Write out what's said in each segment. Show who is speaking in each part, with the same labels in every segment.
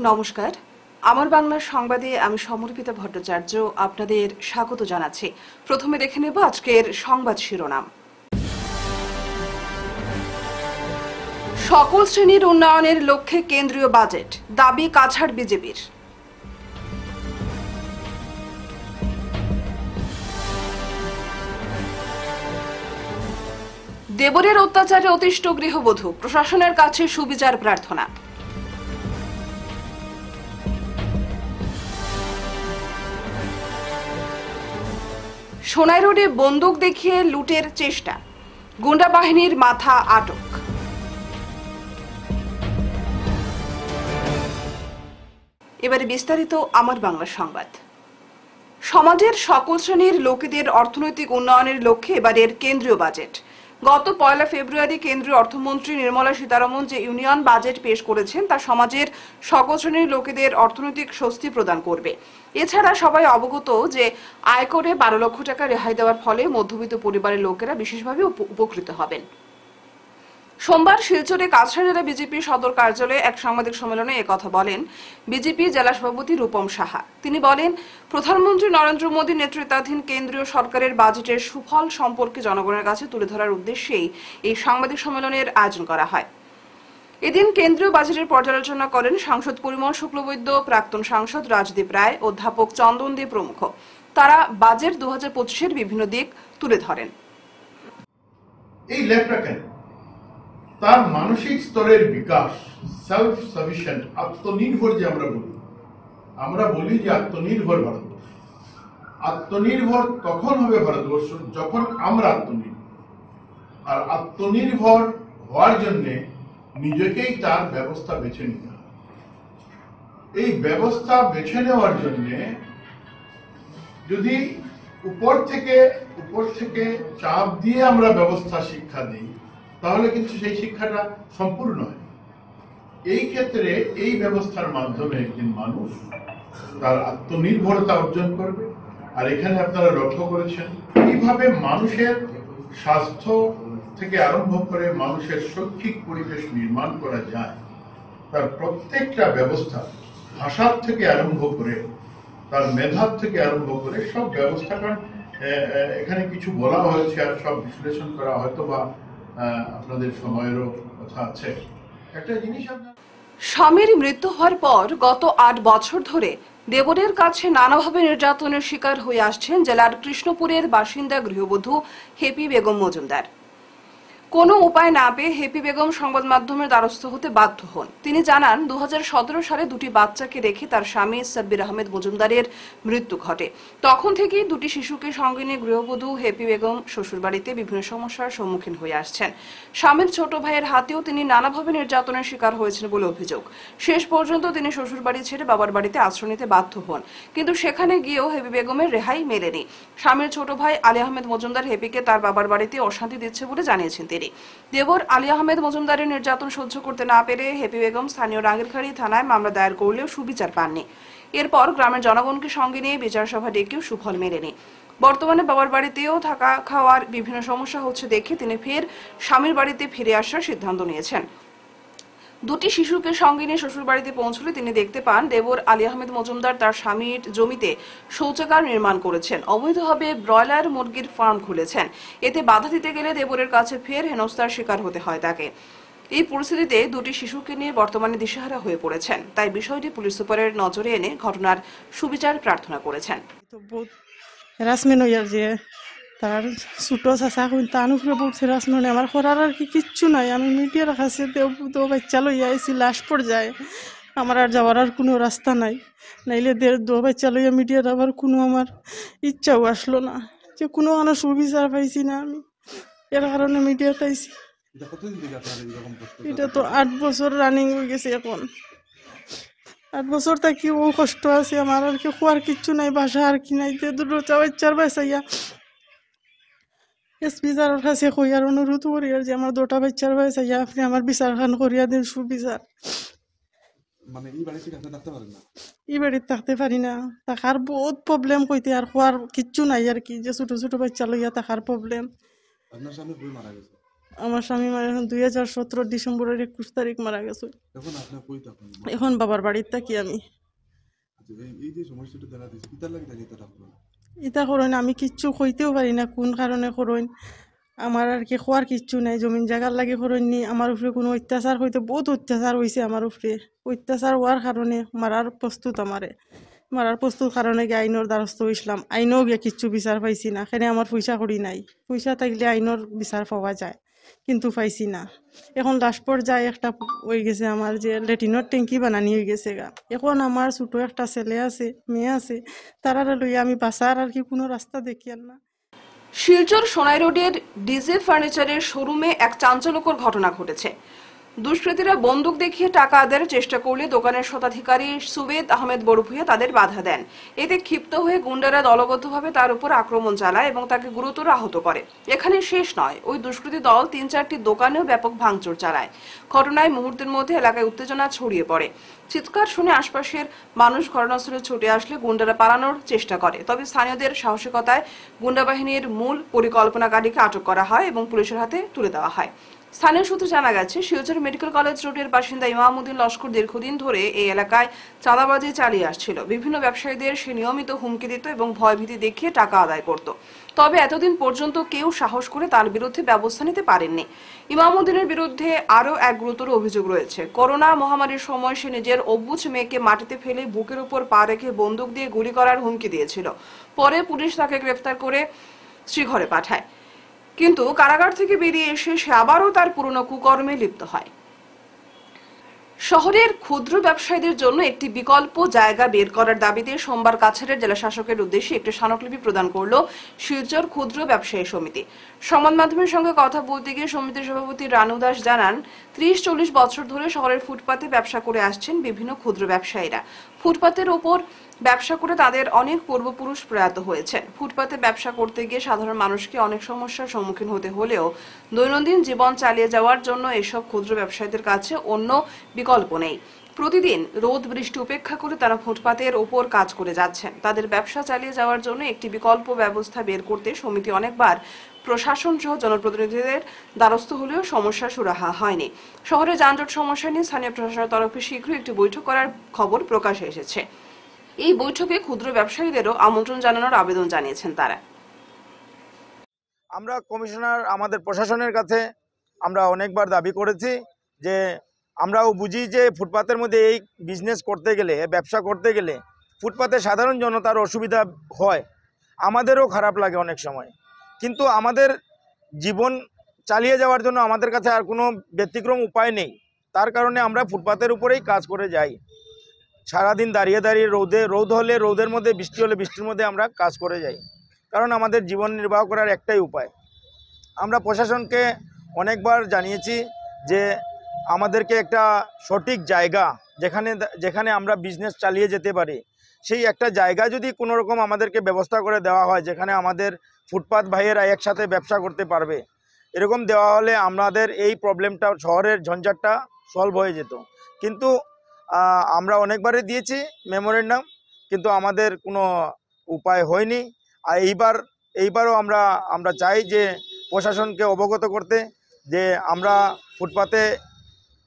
Speaker 1: নমস্কার, আমার বাংলার সংবাদে আমি সমর্পিতা ভট্টাচার্য আপনাদের স্বাগত জানাচ্ছি। প্রথমে দেখে নেব আজকের সংবাদ শিরোনাম। সকল শ্রেণীর উন্নয়নের লক্ষ্যে কেন্দ্রীয় বাজেট, দাবি কাছাড় বিজেপির। দেবরের অত্যাচারে অতিষ্ঠ গৃহবধূ, প্রশাসনের কাছে সুবিচার প্রার্থনা। সোনাই রোডে বন্দুক দেখিয়ে লুটের চেষ্টা, গুন্ডা বাহিনীর মাথা আটক। এবারে বিস্তারিত আমার বাংলা সংবাদ। সমাজের সকল শ্রেণীর লোকেদের অর্থনৈতিক উন্নয়নের লক্ষ্যে এবারের কেন্দ্রীয় বাজেট। গত 1 ফেব্রুয়ারি কেন্দ্রীয় অর্থমন্ত্রী নির্মলা সীতারমণ যে ইউনিয়ন বাজেট পেশ করেছেন তা সমাজের সকল শ্রেণীর লোকেদের অর্থনৈতিক স্বস্তি প্রদান করবে। এছাড়া সবাই অবগত যে আয়করে 12 লক্ষ টাকা রেহাই দেওয়ার ফলে মধ্যবিত্ত পরিবারের লোকেরা বিশেষভাবে উপকৃত হবেন। সোমবার শিলচরে কাছাড় জেলা বিজেপি সদর কার্যালয়ে এক সাংবাদিক সম্মেলনে একথা বলেন বিজেপি জেলা সভাপতি রূপম সাহা। তিনি বলেন, প্রধানমন্ত্রী নরেন্দ্র মোদী নেতৃত্বাধীন কেন্দ্রীয় সরকারের বাজেটের সুফল সম্পর্কে জনগণের কাছে তুলে ধরার উদ্দেশ্যেই এই সাংবাদিক সম্মেলনের আয়োজন করা হয়। এদিন কেন্দ্রীয় বাজেটের পর্যালোচনা করেন সাংসদ পরিমল শুক্লবৈদ্য, প্রাক্তন সাংসদ রাজদীপ রায়, অধ্যাপক চন্দন দে প্রমুখ। তারা বাজেট 2025-এর বিভিন্ন দিক তুলে ধরেন।
Speaker 2: এই লেখটাকে তার মানসিক স্তরের বিকাশ, সেলফ সাফিসিয়েন্ট, আত্মনির্ভর যে আমরা বলি যে আত্মনির্ভর ভারতবর্ষ। আত্মনির্ভর তখন হবে ভারতবর্ষ যখন আমরা আত্মনির্ভর। আর আত্মনির্ভর হওয়ার জন্য নিজেকেই তার ব্যবস্থা বেছে নিতে হবে। এই ব্যবস্থা বেছে নেওয়ার জন্য যদি উপর থেকে চাপ দিয়ে আমরা ব্যবস্থা শিক্ষা দিই তাহলে কিন্তু সেই শিক্ষাটা সম্পূর্ণ হয়। এই ক্ষেত্রে এই ব্যবস্থার মাধ্যমে একদিন মানুষ তার আত্মনির্ভরতা অর্জন করবে। আর এখানে আপনারা লক্ষ্য করেছেন কিভাবে মানুষের স্বাস্থ্য থেকে আরম্ভ করে মানুষের শৈক্ষিক পরিবেশ নির্মাণ করা যায়। তার প্রত্যেকটা ব্যবস্থা, ভাষার থেকে আরম্ভ করে তার মেধার থেকে আরম্ভ করে সব ব্যবস্থাটা এখানে কিছু বলা হয়েছে আর সব বিশ্লেষণ করা হয়তো বা আপনাদের সময়েরও কথা আছে। একটা জিনিস
Speaker 1: স্বামীর মৃত্যু হওয়ার পর গত 8 বছর ধরে দেবরের কাছে নানাভাবে নির্যাতনের শিকার হয়ে আসছেন জেলার কৃষ্ণপুরের বাসিন্দা গৃহবধূ হেপি বেগম মজুমদার। কোনো উপায় না পেয়ে হেপি বেগম সংবাদ মাধ্যমের দ্বারস্থ হতে বাধ্য হন। তিনি জানান, 2017 সালে দুটি বাচ্চাকে রেখে তার স্বামী সাব্বির আহমেদ মজুমদারের মৃত্যু ঘটে। তখন থেকেই দুটি শিশুকে সঙ্গে নিয়ে গৃহবধূ হেপি বেগম শ্বশুরবাড়িতে বিভিন্ন সমস্যার সম্মুখীন হয়ে আসছেন। স্বামীর ছোট ভাইয়ের হাতেও তিনি নানাভাবে নির্যাতনের শিকার হয়েছেন বলে অভিযোগ। শেষ পর্যন্ত তিনি শ্বশুরবাড়ি ছেড়ে বাবার বাড়িতে আশ্রয় নিতে বাধ্য হন, কিন্তু সেখানে গিয়েও হেপি বেগমের রেহাই মেলেনি। স্বামীর ছোট ভাই আলী আহমেদ মজুমদার হেপিকে তার বাবার বাড়িতে অশান্তি দিচ্ছে বলে জানিয়েছেন তিনি। দেবর আলী আহমেদ মজুমদারের নির্যাতন সহ্য করতে না পেরে হেপি বেগম স্থানীয় রাঙ্গিরখাড়ি থানায় মামলা দায়ের করলেও সুবিচার পাননি। এরপর গ্রামের জনগণকে সঙ্গে নিয়ে বিচার সভা ডেকেও সুফল মেলেনি। বর্তমানে বাবার বাড়িতেও থাকা খাওয়ার বিভিন্ন সমস্যা হচ্ছে দেখে তিনি ফের স্বামীর বাড়িতে ফিরে আসার সিদ্ধান্ত নিয়েছেন। দুটি শিশুকে সঙ্গে নিয়ে শ্বশুর বাড়িতে পৌঁছলে তিনি দেখতে পান দেবর আলী আহমেদ মজুমদার তার স্বামীর জমিতে শৌচাগার নির্মাণ করেছেন, অবৈধভাবে ব্রয়লার মুরগির ফার্ম খুলেছেন। এতে বাধা দিতে গেলে দেবরের কাছে ফের হেনস্থার শিকার হতে হয় তাকে। এই পরিস্থিতিতে দুটি শিশুকে নিয়ে বর্তমানে দিশেহারা হয়ে পড়েছেন। তাই বিষয়টি পুলিশ সুপারের নজরে এনে ঘটনার সুবিচার প্রার্থনা করেছেন।
Speaker 3: তার ছোটো চাচা কইন তার উপরে বহুত হেরাসমেন্ট। আমার করার আর কি কিচ্ছু নাই। আমি মিডিয়ার কাছে তো বাচ্চা লইয়া আইসি লাশ পর্যায়ে। আমার আর যাওয়ার আর কোনো রাস্তা নাই। নাইলে দো বাচ্চা লইয়া মিডিয়ার আবার কোনো আমার ইচ্ছাও আসলো না, যে কোনো সুবিচার পাইছি না আমি। এর কারণে মিডিয়াতে আইসি। এটা তো 8 বছর রানিং হয়ে গেছে। এখন 8 বছর থাকি ও কষ্ট আছে। আমার আর কি খোয়ার কিচ্ছু নাই, বাসা আর কি নাই। দুটো বাচ্চার বাসাইয়া এসপি স্যারের কাছে কই আর অনুরোধ করি আর যে আমার 2টা বাচ্চার বয়স আইয়া আপনি আমার বিচার খান করিয়া দিন, সুবিচার।
Speaker 4: মানে এই বাড়িতে থাকতে পারেন না,
Speaker 3: এই বাড়িতে থাকতে পারি না। থাকার বহুত প্রবলেম কইতে, আর খোয়ার কিচ্ছু নাই আর কি, যে ছোট ছোট বাচ্চা লইয়া থাকার প্রবলেম।
Speaker 4: আপনার স্বামী বই মারা গেছে?
Speaker 3: আমার স্বামী মারা এখন 2017 ডিসেম্বরের 21 তারিখ মারা গেছে।
Speaker 4: এখন আপনার কই থাকুন?
Speaker 3: এখন বাবার বাড়িতে থাকি আমি।
Speaker 4: আচ্ছা, এই যে সমস্যাটা দেখা দিচ্ছে কিতার লাগে জানি এটা আপনার
Speaker 3: ইটা করইন আমি কিচ্ছু কইতেও পারি না কোন কারণে করইন। আমার আর কি খোয়ার কিচ্ছু নাই, জমিন জায়গার লাগে করইন নি। আমার উপরে কোনো অত্যাচার হইতে বহুত অত্যাচার হয়েছে আমার উপরে। অত্যাচার হওয়ার কারণে মারার প্রস্তুত আমারে মারার প্রস্তুত কারণে গিয়ে আইনের দ্বারস্থ হইছিলাম। আইনও গিয়ে কিচ্ছু বিচার পাইছি না। এখানে আমার পয়সা করি নাই, পয়সা থাকলে আইনের বিচার পাওয়া যায়, কিন্তু পাইছি না। এখন লাস্ট পর্যায়ে একটা হয়ে গেছে আমার যে লেটিনের ট্যাঙ্কি বানানি হয়ে গেছে গা। এখন আমার ছোটো একটা ছেলে আছে, মেয়ে আছে, তারা লইয়া আমি বাঁচার আর কি কোনো রাস্তা দেখি আর না।
Speaker 1: শিলচর সোনাই রোডের ডিজে ফার্নিচারের শোরুমে এক চাঞ্চল্যকর ঘটনা ঘটেছে। দুষ্কৃতীরা বন্দুক দেখিয়ে টাকা আদায়ের চেষ্টা করলে দোকানের স্বত্বাধিকারী সুবেদ আহমেদ বড়ভূয়া তাদের বাধা দেন। এতে ক্ষিপ্ত হয়ে গুন্ডারা দলবদ্ধভাবে তার উপর আক্রমণ চালায় এবং তাকে গুরুতর আহত করে। এখানে শেষ নয়, ওই দুষ্কৃতী দল 3-4টি দোকানেও ব্যাপক ভাঙচুর চালায়। ঘটনায় মুহূর্তের মধ্যে এলাকায় উত্তেজনা ছড়িয়ে পড়ে। চিৎকার শুনে আশপাশের মানুষ ঘটনাস্থলে ছুটে আসলে গুন্ডারা পালানোর চেষ্টা করে। তবে স্থানীয়দের সাহসিকতায় গুন্ডা বাহিনীর মূল পরিকল্পনাকারীকে আটক করা হয় এবং পুলিশের হাতে তুলে দেওয়া হয়। স্থানীয় সূত্রে জানা গেছে, শিলচর মেডিকেল কলেজ রোডের বাসিন্দা ইমামউদ্দিন লস্কর দীর্ঘদিন ধরে এই এলাকায় চাঁদাবাজি চালিয়ে আসছিল। বিভিন্ন ব্যবসায়ীদের সে নিয়মিত হুমকি দিত এবং ভয়ভীতি দেখিয়ে টাকা আদায় করত। তবে এতদিন পর্যন্ত কেউ সাহস করে তার বিরুদ্ধে ব্যবস্থা নিতে পারেননি। ইমামউদ্দিনের বিরুদ্ধে আরও এক গুরুতর অভিযোগ রয়েছে। করোনা মহামারীর সময় সে নিজের অবুঝ মেয়েকে মাটিতে ফেলে বুকের উপর পা রেখে বন্দুক দিয়ে গুলি করার হুমকি দিয়েছিল। পরে পুলিশ তাকে গ্রেফতার করে শ্রীঘরে পাঠায়, কিন্তু কারাগার থেকে বেরিয়ে এসে সে আবারও তার পুরনো কুকর্মে লিপ্ত হয়। শহরের ক্ষুদ্র ব্যবসায়ীদের জন্য একটি বিকল্প জায়গা বের করার দাবিতে সোমবার কাছাড়ের জেলা শাসকের উদ্দেশ্যে একটি স্মারকলিপি প্রদান করল শিলচর ক্ষুদ্র ব্যবসায়ী সমিতি। সংবাদ মাধ্যমের সঙ্গে কথা বলতে গিয়ে সমিতির সভাপতি রানু দাস জানান, 30-40 বছর ধরে শহরের ফুটপাতে ব্যবসা করে আসছেন বিভিন্ন ক্ষুদ্র ব্যবসায়ীরা। ফুটপাতের ওপর ব্যবসা করে তাদের অনেক পূর্বপুরুষ প্রয়াত হয়েছেন। ফুটপাতে ব্যবসা করতে গিয়ে সাধারণ মানুষকে অনেক সমস্যার সম্মুখীন হতে হলেও দৈনন্দিন জীবন চালিয়ে যাওয়ার জন্য এসব ক্ষুদ্র ব্যবসায়ীদের কাছে অন্য বিকল্প নেই। প্রতিদিন রোদ বৃষ্টি উপেক্ষা করে তারা ফুটপাতের ওপর কাজ করে যাচ্ছেন। তাদের ব্যবসা চালিয়ে যাওয়ার জন্য একটি বিকল্প ব্যবস্থা বের করতে সমিতি অনেকবার প্রশাসন সহ জনপ্রতিনিধিদের দ্বারস্থ হলেও সমস্যা সুরাহা হয়নি। শহরে যানজট সমস্যা নিয়ে স্থানীয় প্রশাসনের তরফে শীঘ্রই একটি বৈঠক করার খবর প্রকাশে এসেছে। এই বৈঠকে ক্ষুদ্র ব্যবসায়ীদেরও আমন্ত্রণ জানানোর আবেদন জানিয়েছেন তারা।
Speaker 5: আমরা কমিশনার আমাদের প্রশাসনের কাছে আমরা অনেকবার দাবি করেছি যে আমরাও বুঝি যে ফুটপাতের মধ্যে এই বিজনেস করতে গেলে, ব্যবসা করতে গেলে ফুটপাতে সাধারণ জনতার অসুবিধা হয়, আমাদেরও খারাপ লাগে অনেক সময়। কিন্তু আমাদের জীবন চালিয়ে যাওয়ার জন্য আমাদের কাছে আর কোনো ব্যতিক্রম উপায় নেই। তার কারণে আমরা ফুটপাতের উপরেই কাজ করে যাই। সারাদিন দাঁড়িয়ে দাঁড়িয়ে রোদ হলে রোদের মধ্যে, বৃষ্টি হলে বৃষ্টির মধ্যে আমরা কাজ করে যাই, কারণ আমাদের জীবন নির্বাহ করার একটাই উপায়। আমরা প্রশাসনকে অনেকবার জানিয়েছি যে আমাদেরকে একটা সঠিক জায়গা যেখানে আমরা বিজনেস চালিয়ে যেতে পারি, সেই একটা জায়গা যদি কোনো রকম আমাদেরকে ব্যবস্থা করে দেওয়া হয়, যেখানে আমাদের ফুটপাত ভাইয়েরা একসাথে ব্যবসা করতে পারবে, এরকম দেওয়া হলে আমাদের এই প্রবলেমটা, শহরের ঝঞ্ঝাটটা সলভ হয়ে যেত। কিন্তু আমরা অনেকবারই দিয়েছি মেমোরেন্ডাম, কিন্তু আমাদের কোনো উপায় হয়নি। আর এইবারও আমরা চাই যে প্রশাসনকে অবগত করতে যে আমরা ফুটপাতে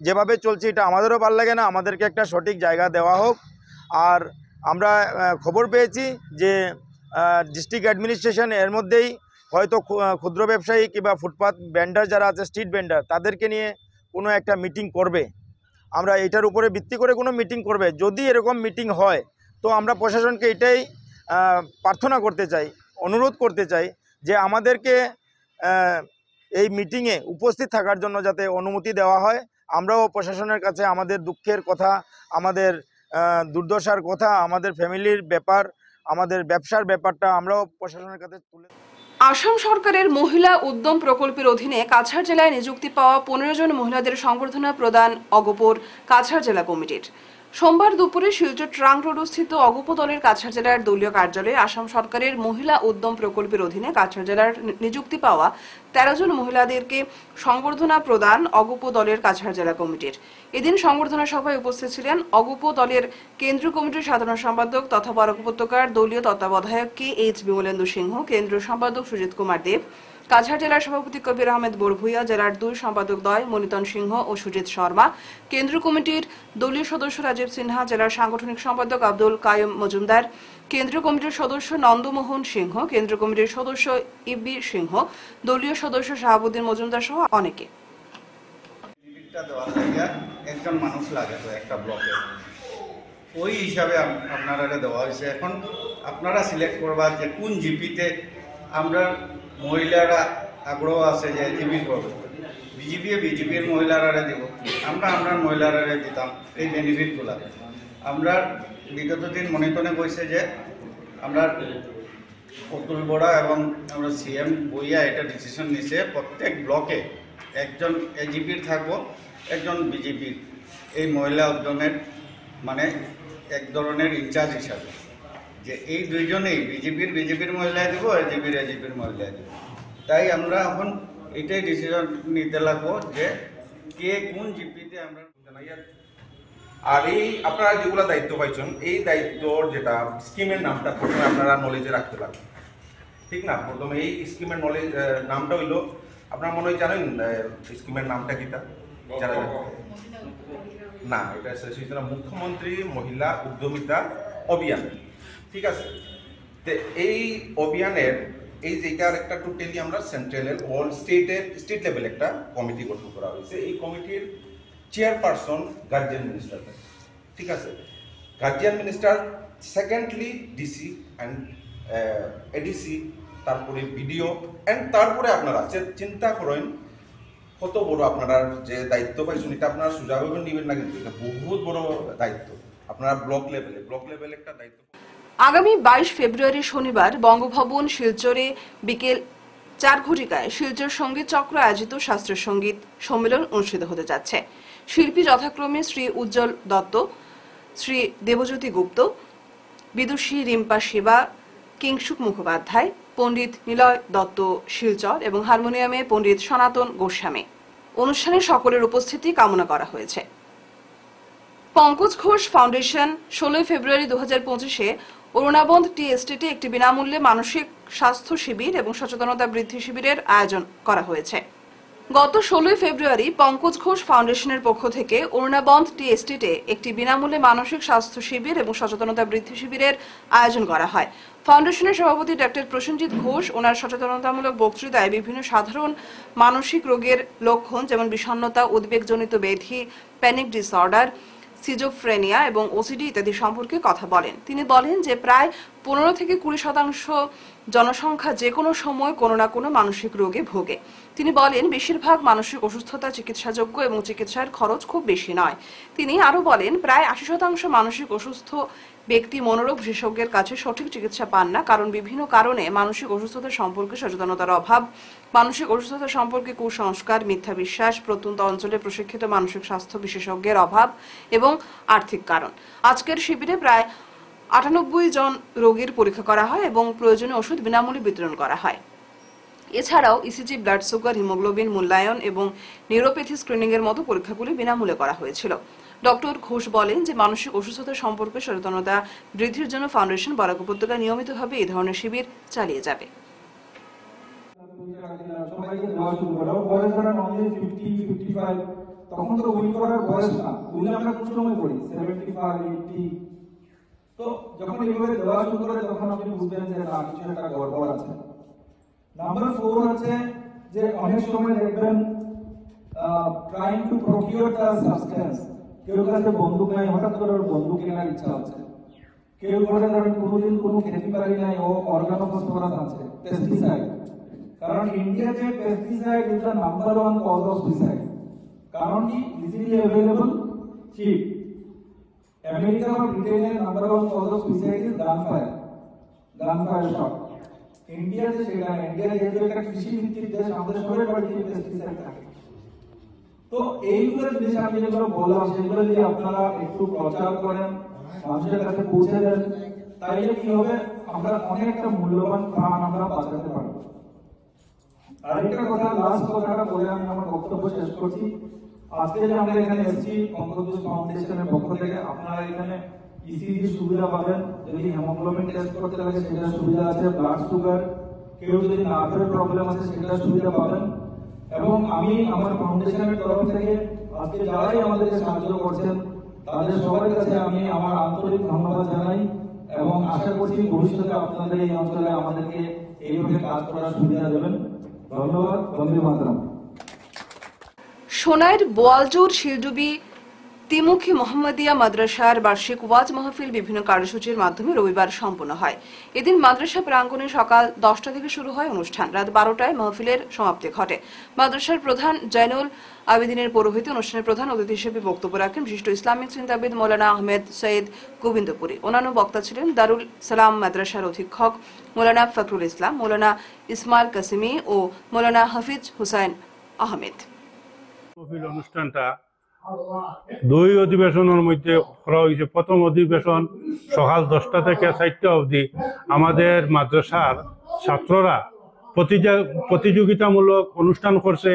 Speaker 5: যেভাবে চলছি এটা আমাদেরও ভালো লাগে না, আমাদেরকে একটা সঠিক জায়গা দেওয়া হোক। আর আমরা খবর পেয়েছি যে ডিস্ট্রিক্ট অ্যাডমিনিস্ট্রেশন এর মধ্যেই হয়তো ক্ষুদ্র ব্যবসায়ী কিংবা ফুটপাত ভেন্ডার যারা আছে, স্ট্রিট ভেন্ডার, তাদেরকে নিয়ে কোনো একটা মিটিং করবে। আমরা এটার উপরে ভিত্তি করে কোনো মিটিং করবে। যদি এরকম মিটিং হয় তো আমরা প্রশাসনকে এটাই প্রার্থনা করতে চাই, অনুরোধ করতে চাই যে আমাদেরকে এই মিটিংয়ে উপস্থিত থাকার জন্য যাতে অনুমতি দেওয়া হয়। আমরাও প্রশাসনের কাছে আমাদের দুঃখের কথা, আমাদের দুর্দশার কথা, আমাদের ফ্যামিলির ব্যাপার, আমাদের ব্যবসার ব্যাপারটা আমরাও প্রশাসনের কাছে তুলে।
Speaker 1: আসাম সরকারের মহিলা উদ্যম প্রকল্পের অধীনে কাছাড় জেলায় নিযুক্তি পাওয়া 15 জন মহিলাদের সংবর্ধনা প্রদান অগপোর কাছাড় জেলা কমিটির। সোমবার দুপুরে শিলচর ট্রাঙ্ক রোডস্থিত অগপ দলের কাছাড় জেলার দলীয় কার্যালয়ে আসাম সরকারের মহিলা উদ্যম প্রকল্পের অধীনে কাছাড় জেলার নিযুক্তি পাওয়া 13 জন মহিলাদেরকে সংবর্ধনা প্রদান অগপ দলের কাছাড় জেলা কমিটির। এদিন সংবর্ধনা সভায় উপস্থিত ছিলেন অগপ দলের কেন্দ্রীয় কমিটির সাধারণ সম্পাদক তথা বরাক উপত্যকার দলীয় তত্ত্বাবধায়ক KH বিমলেন্দু সিংহ, কেন্দ্রীয় সম্পাদক সুজিত কুমার দেব, কাছাড় জেলার সভাপতি কবির আহমেদ বড়ভূইয়া, জেলার 2 সম্পাদকদ্বয় মনিতন সিংহ ও সুজিত শর্মা, কেন্দ্রীয় কমিটির দলীয় সদস্য রাজীব সিনহা, জেলার সাংগঠনিক সম্পাদক আব্দুল কায়ুম মজুমদার, কেন্দ্রীয় কমিটির সদস্য নন্দমোহন সিংহ, কেন্দ্রীয় কমিটির সদস্য ইবি সিংহ, দলীয় সদস্য শাহাবুদ্দিন মজুমদার সহ অনেকে।
Speaker 6: একজন মানুষ লাগে তো একটা ব্লকে, ওই হিসাবে আপনারা দেওয়া হয়েছে। এখন আপনারা সিলেক্ট করবার যে কোন জিপিতে আমরা মহিলারা আগ্রহ আছে যে জিপি করবে, বিজেপির মহিলারা দেব, আমরা মহিলারা দিতাম এই বেনিফিটগুলা। আমরা বিগত দিন মনিটনে কইছে যে আমরা অতুল বড়া এবং আমরা সিএম বইয়া এটা ডিসিশন নিছে প্রত্যেক ব্লকে একজন এজিপির থাকবো, একজন বিজেপির এই মহিলা উদ্যমের মানে এক ধরনের ইনচার্জ হিসাবে, যে এই দুইজনেই বিজেপির মহিলায় দিব, এজিপির মহিলায় দিব। তাই আমরা এখন এটাই ডিসিশন নিতে লাগবো যে কে কোন জিপিতে আমরা জানাই।
Speaker 7: আর এই আপনারা যেগুলো দায়িত্ব পাইছেন, এই দায়িত্বর যেটা স্কিমের নামটা প্রথমে আপনারা নলেজে রাখতে লাগবে, ঠিক না? প্রথমে এই স্কিমের নলেজ নামটা হইল, আপনারা মনে হয় জানেন স্কিমের নামটা কিটা? যারা না, এটা শেষ মুখ্যমন্ত্রী মহিলা উদ্যমিতা অভিযান, ঠিক আছে? তো এই অভিযানের এই যেটার একটা টোটালি আমরা সেন্ট্রালের অল স্টেট লেভেল একটা কমিটি গঠন করা হয়েছে। এই কমিটির চেয়ারপারসন গার্জিয়ান মিনিস্টার, ঠিক আছে? Guardian minister, secondly DC and ADC, তারপরে বিডিও, অ্যান্ড তারপরে আপনারা চিন্তা করেন কত বড় আপনারা যে দায়িত্ব পাইছেন, এটা আপনারা সুযোগভাবে নেবেন না, কিন্তু এটা বহুত বড় দায়িত্ব। আপনারা ব্লক লেভেলে একটা দায়িত্ব।
Speaker 1: আগামী 22 ফেব্রুয়ারি শনিবার বঙ্গভবন শিলচরে বিকেল 4 ঘটিকায় শিলচর সঙ্গীত চক্র আয়োজিত শাস্ত্রীয় সঙ্গীত সম্মেলন অনুষ্ঠিত হতে যাচ্ছে। শিল্পী যথাক্রমে শ্রী উজ্জ্বল দত্ত, শ্রী দেবজ্যোতি গুপ্ত, বিদুষী রিম্পা শিবা, কিংসুক মুখোপাধ্যায়, পণ্ডিত নিলয় দত্ত শিলচর এবং হারমোনিয়ামে পণ্ডিত সনাতন গোস্বামী। অনুষ্ঠানে সকলের উপস্থিতি কামনা করা হয়েছে। পঙ্কজ ঘোষ ফাউন্ডেশন 16 ফেব্রুয়ারি 2025-এ অরুণাবন্ধ টি এস্টেটে একটি বিনামূল্যে মানসিক স্বাস্থ্য শিবির এবং সচেতনতা বৃদ্ধি শিবিরের আয়োজন করা হয়েছে। গত 16 ফেব্রুয়ারি পঙ্কজ ঘোষ ফাউন্ডেশনের পক্ষ থেকে অরুণাবন্ধ টি এস্টেটে একটি বিনামূল্যে মানসিক স্বাস্থ্য শিবির এবং সচেতনতা বৃদ্ধি শিবিরের আয়োজন করা হয়। ফাউন্ডেশনের সভাপতি ডক্টর প্রসেনজিৎ ঘোষ ওনার সচেতনতামূলক বক্তৃতায় বিভিন্ন সাধারণ মানসিক রোগের লক্ষণ যেমন বিষণ্ণতা, উদ্বেগজনিত ব্যাধি, প্যানিক ডিসঅর্ডার, সিজোফ্রেনিয়া এবং ওসিডি ইত্যাদি সম্পর্কে কথা বলেন। তিনি বলেন যে প্রায় 15 থেকে 20% জনসংখ্যা যে কোনো সময় কোনো না কোনো মানসিক রোগে ভোগে। তিনি বলেন বেশিরভাগ মানসিক অসুস্থতা চিকিৎসাযোগ্য এবং চিকিৎসার খরচ খুব বেশি নয়। তিনি আরো বলেন প্রায় 80% মানসিক অসুস্থ ব্যক্তি মনোরোগ বিশেষজ্ঞের কাছে সঠিক চিকিৎসা পান না, কারণ বিভিন্ন কারণে মানসিক অসুস্থতা সম্পর্কে সচেতনতার অভাব, মানসিক অসুস্থতা সম্পর্কে কুসংস্কার, মিথ্যা বিশ্বাস, প্রত্যন্ত অঞ্চলে প্রশিক্ষিত মানসিক স্বাস্থ্য বিশেষজ্ঞের অভাব এবং আর্থিক কারণ। আজকের শিবিরে প্রায় 98 জন রোগীর পরীক্ষা করা হয় এবং প্রয়োজনীয় ওষুধ বিনামূল্যে বিতরণ করা হয়। এছাড়াও ইসিজি, ব্লাড সুগার, হিমোগ্লোবিন মূল্যায়ন এবং নিউরোপ্যাথি স্ক্রিনিং এর মতো পরীক্ষাগুলি বিনামূল্যে করা হয়েছিল। ডক্টর ঘোষ বলেন যে মানসিক অসুস্থতা সম্পর্কে সচেতনতা বৃদ্ধির জন্য ফাউন্ডেশন বরাক উপত্যকা নিয়মিতভাবে এই ধরনের শিবির চালিয়ে যাবে।
Speaker 8: তখন তো উইল করার বয়স না, উইল আমরা কোন সময় করি 75, 80। তো যখন এইভাবে দেওয়া শুরু করে তখন আপনি বুঝবেন যে না, কিছু একটা গড়বড় আছে। নাম্বার 4 আছে যে অনেক সময় দেখবেন trying to procure the substance. কেউ কাছে বন্দুক নাই, হঠাৎ করে ওর বন্দুক কেনার ইচ্ছা হচ্ছে। কেউ করে ধরেন কোনোদিন কোনো খেতে পারি নাই, ও অর্গানো ফসফরাস আছে, পেস্টিসাইড। কারণ ইন্ডিয়াতে pesticide is the number 1 cause of suicide. কারণ কি ইজিলি অ্যাভেলেবল, চিপ। আমেরিকা বা ব্রিটেনের number 1 cause of suicide is gun fire shot. ইন্ডিয়াতে সেটা, ইন্ডিয়া যেহেতু একটা কৃষি ভিত্তিক দেশ, আমাদের সবার বাড়িতে পেস্টিসাইড থাকে। তো এইগুলো জিনিস আমি যেগুলো বললাম সেগুলো যদি আপনারা একটু প্রচার করেন, মানুষের কাছে পৌঁছে দেন, তাইলে কি হবে, আমরা অনেকটা মূল্যবান প্রাণ আমরা বাঁচাতে পারবো। আরেকটা কথা, লাস্ট কথাটা বলে আমি আমার বক্তব্য শেষ করছি। আজকে যে আমরা এখানে এসেছি পঙ্কজ ফাউন্ডেশনের পক্ষ থেকে, আপনারা এখানে ইসিজি সুবিধা পাবেন, যদি হিমোগ্লোবিন টেস্ট করতে লাগে সেটার সুবিধা আছে, ব্লাড সুগার কেউ যদি নার্ভের প্রবলেম আছে সেটা সুবিধা পাবেন। এবং আমি আমার ফাউন্ডেশনের তরফ থেকে আজকে যারাই আমাদেরকে সাহায্য করছেন তাদের সবার কাছে আমি আমার আন্তরিক ধন্যবাদ জানাই এবং আশা করছি ভবিষ্যতে আপনাদের এই অঞ্চলে আমাদেরকে এইভাবে কাজ করার সুবিধা দেবেন। ধন্যবাদ। বন্দে মাতরম।
Speaker 1: সোনাইর বোয়ালজোর শিলডুবি তিমুখী মোহাম্মদিয়া মাদ্রাসার বার্ষিক ওয়াজ মাহফিল বিভিন্ন কার্যসূচির মাধ্যমে রবিবার সম্পন্ন হয়। এদিন মাদ্রাসা প্রাঙ্গণে সকাল 10টা থেকে শুরু হয় অনুষ্ঠান। রাত 12টায় মাহফিলের সমাপ্তি ঘটে। মাদ্রাসার প্রধান জয়নুল আবেদিনের পৌরোহিত্যে অনুষ্ঠানের প্রধান অতিথি হিসেবে বক্তব্য রাখেন বিশিষ্ট ইসলামিক চিন্তাবিদ মৌলানা আহমেদ সৈয়দ গোবিন্দপুরী। অন্যান্য বক্তা ছিলেন দারুল সালাম মাদ্রাসার অধীক্ষক মৌলানা ফখরুল ইসলাম, মৌলানা ইসমাইল কাসিমি ও মৌলানা হাফিজ হুসাইন আহমেদ।
Speaker 9: অনুষ্ঠানটা দুই অধিবেশনের মধ্যে করা হয়েছে। প্রথম অধিবেশন সকাল 10টা থেকে 4টা অবধি আমাদের মাদ্রাসার ছাত্ররা প্রতিযোগিতামূলক অনুষ্ঠান করছে।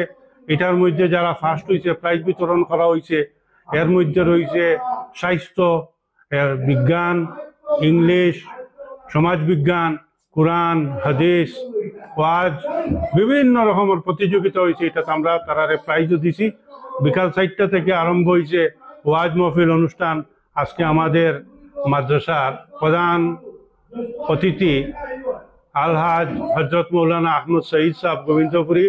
Speaker 9: এটার মধ্যে যারা ফার্স্ট হয়েছে প্রাইজ বিতরণ করা হয়েছে। এর মধ্যে রয়েছে স্বাস্থ্য, বিজ্ঞান, ইংলিশ, সমাজবিজ্ঞান, কোরআন, হাদিস, ওয়াজ, বিভিন্ন রকমের প্রতিযোগিতা হয়েছে। এটাতে আমরা তারারে প্রাইজও দিছি। বিকাল 4টা থেকে আরম্ভ হয়েছে ওয়াজ মাহফিল অনুষ্ঠান। আজকে আমাদের মাদ্রাসার প্রধান অতিথি আলহাজ হজরত মৌলানা আহমদ সঈদ সাহেব গোবিন্দপুরী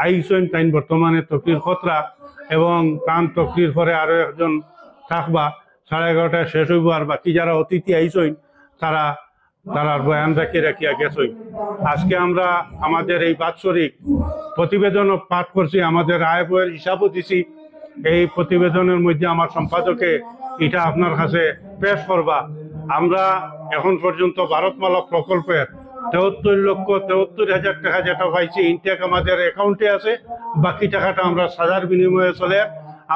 Speaker 9: আইসেন। তাই বর্তমানে তকরির খতরা এবং তান তকরির পরে আরো একজন থাকবা। 11:30টায় শেষ হইব। আর বাকি যারা অতিথি আইসেন তারার বয়ান রাখিয়া গেছই। আজকে আমরা আমাদের এই বাৎসরিক প্রতিবেদন পাঠ করছি, আমাদের আয় বইয়ের হিসাবও দিছি। এই প্রতিবেদনের মধ্যে আমার সম্পাদকে এটা আপনার কাছে পেশ করবা। আমরা এখন পর্যন্ত ভারতমালা প্রকল্পের 73,73,000 টাকা যেটা পাইছি, ইনটেক আমাদের অ্যাকাউন্টে আছে। বাকি টাকাটা আমরা সাজার বিনিময়ে চলে।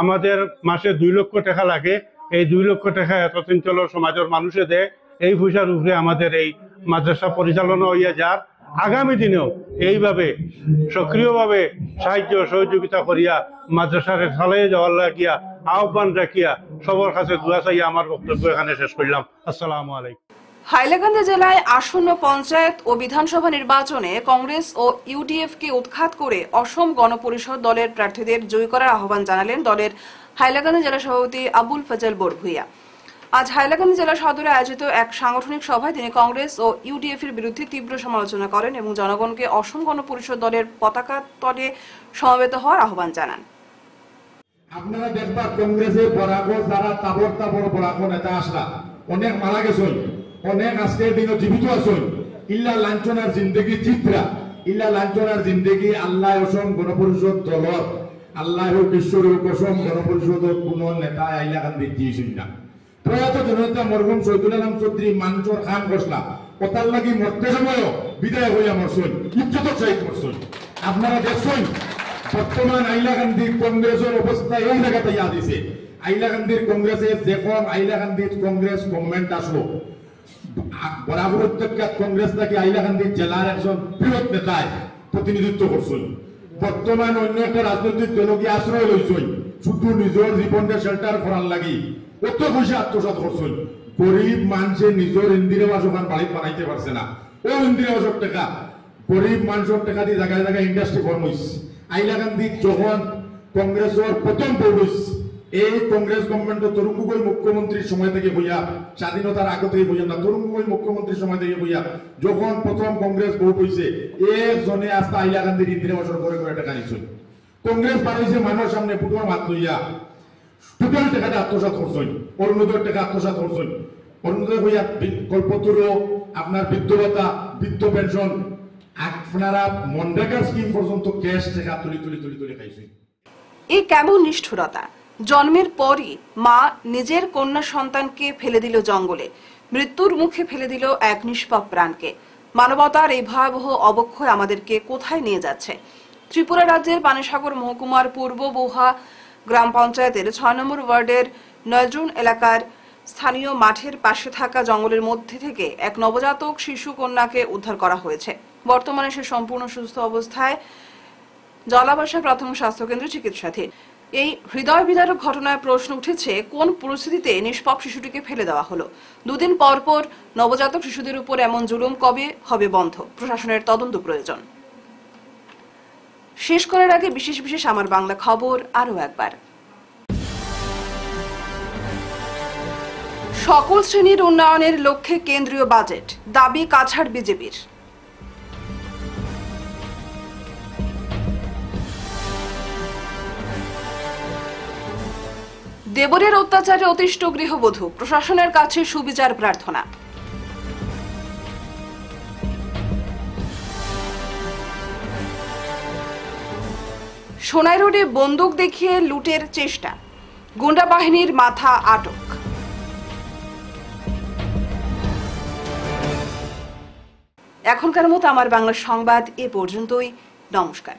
Speaker 9: আমাদের মাসে 2 লক্ষ টাকা লাগে। এই 2 লক্ষ টাকা এতদিন চলো সমাজের মানুষে দেয়। এই পয়সার উপরে আমাদের এই মাদ্রাসা পরিচালনা হইয়া যার। আগামী দিনেও এইভাবে সক্রিয়ভাবে সাহায্য সহযোগিতা করিয়া মাদ্রাসারে চালিয়ে যাওয়ার লাগিয়া আহ্বান রাখিয়া সবার কাছে দোয়া চাইয়া আমার বক্তব্য এখানে শেষ করলাম। আসসালামু আলাইকুম।
Speaker 1: হাইলাকান্দি জেলায় আসন্ন পঞ্চায়েত ও বিধানসভা নির্বাচনে কংগ্রেস ও ইউডিএফ কে উৎখাত করে অসম গণপরিষদ দলের প্রার্থীদের জয়ী করার আহ্বান জানালেন দলের হাইলাকান্দি জেলা সভাপতি আবুল ফজল বরভুইয়া। আজ হাইলাকান্দি জেলা সদরে আয়োজিত এক সাংগঠনিক সভায় তিনি কংগ্রেস ও ইউডিএফ এর বিরুদ্ধে তীব্র সমালোচনা করেন এবং জনগণকে অসম গণপরিষদ দলের পতাকা তলে সমবেত হওয়ার আহ্বান জানান।
Speaker 10: আপনারা দেখবা কংগ্রেসের বরাবর যারা তাবর বরাবর নেতা আসলা অনেক মারা গেছেন, অনেক আজকের দিনে জীবিত আছেন। ইল্লা লাঞ্ছনার জিন্দগি চিত্রা, ইল্লা লাঞ্ছনার জিন্দগি আল্লাহ অসম গণপরিষদ দলত আল্লাহ ঈশ্বরের অসম গণপরিষদের কোন নেতা হাইলাকান্দি দিয়েছেন না। প্রয়াত জনতা মরহুম শহীদুল আলম চৌধুরী মানচর খান ঘোষলা ওটার লাগি মরতে সময়ও বিদায় হইয়া মরছেন, ইজ্জতর সহিত মরছেন। আপনারা দেখছেন বর্তমান হাইলাকান্দির কংগ্রেসের অবস্থা এই জায়গাতে ইয়া দিছে। হাইলাকান্দির কংগ্রেসের যখন হাইলাকান্দির কংগ্রেস গভর্নমেন্ট আসলো, বরাবর প্রত্যাখ্যাত কংগ্রেস থেকে হাইলাকান্দির জেলার একজন বৃহৎ নেতায় প্রতিনিধিত্ব করছেন। বর্তমান অন্য একটা রাজনৈতিক দলকে আশ্রয় লইছেন শুধু নিজের জীবনটা শেল্টার করার লাগি। কত পয়সা আত্মসাৎ করছেন। গরিব মানুষে নিজের ইন্দিরাবাস ওখান বাড়িতে বানাইতে পারছে না। ও ইন্দিরাবাসের টাকা গরিব মানুষের টাকা দিয়ে জায়গায় জায়গায় ইন্ডাস্ট্রি ফর্ম হয়েছে। হাইলাকান্দি যখন কংগ্রেসের প্রথম পৌরস, এই কংগ্রেস গভর্নমেন্ট তরুণ গগৈ মুখ্যমন্ত্রীর সময় থেকে হইয়া, স্বাধীনতার আগে থেকে হইয়া না, তরুণ গগৈ মুখ্যমন্ত্রীর সময় থেকে হইয়া যখন প্রথম কংগ্রেস ভোট হয়েছে, একজনে আস্তে হাইলাকান্দির ইন্দিরাবাসের করে করে টাকা নিচ্ছেন। কংগ্রেস পাঠাইছে মানুষের সামনে ফুটবল মাত লইয়া টোটাল টাকাটা আত্মসাৎ করছেন। অরুণোদয়ের টাকা আত্মসাৎ করছেন। অরুণোদয় হইয়া কল্পতরু, আপনার বৃদ্ধ ভাতা, বৃদ্ধ পেনশন, আপনারা মনরেগার স্কিম পর্যন্ত ক্যাশ টাকা তুলি খাইছেন।
Speaker 1: এই কেমন নিষ্ঠুরতা! জন্মের পরই মা নিজের কন্যা সন্তানকে ফেলে দিল জঙ্গলে, মৃত্যুর মুখে ফেলে দিল এক নিষ্পাপ প্রাণকে। মানবতার এই ভয়াবহ অবক্ষয় আমাদেরকে কোথায় নিয়ে যাচ্ছে? ত্রিপুরা রাজ্যের পানিসাগর মহকুমার পূর্ব বৌহা গ্রাম পঞ্চায়েতের 6 নম্বর ওয়ার্ডের নয়জুন এলাকার স্থানীয় মাঠের পাশে থাকা জঙ্গলের মধ্যে থেকে এক নবজাতক শিশু কন্যাকে উদ্ধার করা হয়েছে। বর্তমানে সে সম্পূর্ণ সুস্থ অবস্থায় জলাবাসা প্রাথমিক স্বাস্থ্য কেন্দ্রে চিকিৎসাধীন। এই হৃদয় বিদারক ঘটনায় প্রশ্ন উঠেছে, কোন পরিস্থিতিতে নিষ্পাপ শিশুটিকে ফেলে দেওয়া হলো? দুদিন পর পর নবজাতক শিশুদের উপর এমন জুলুম কবে হবে বন্ধ? প্রশাসনের তদন্ত প্রয়োজন। শেষ করার আগে বিশেষ আমার বাংলা খবর আরও একবার। সকল শ্রেণীর উন্নয়নের লক্ষ্যে কেন্দ্রীয় বাজেট, দাবি কাছাড় বিজেপির। দেবরের অত্যাচারে অতিষ্ঠ গৃহবধূ, প্রশাসনের কাছে সুবিচার প্রার্থনা। সোনাই রোডে বন্দুক দেখিয়ে লুটের চেষ্টা, গুন্ডা বাহিনীর মাথা আটক। এখনকার মতো আমার বাংলা সংবাদ এ পর্যন্তই। নমস্কার।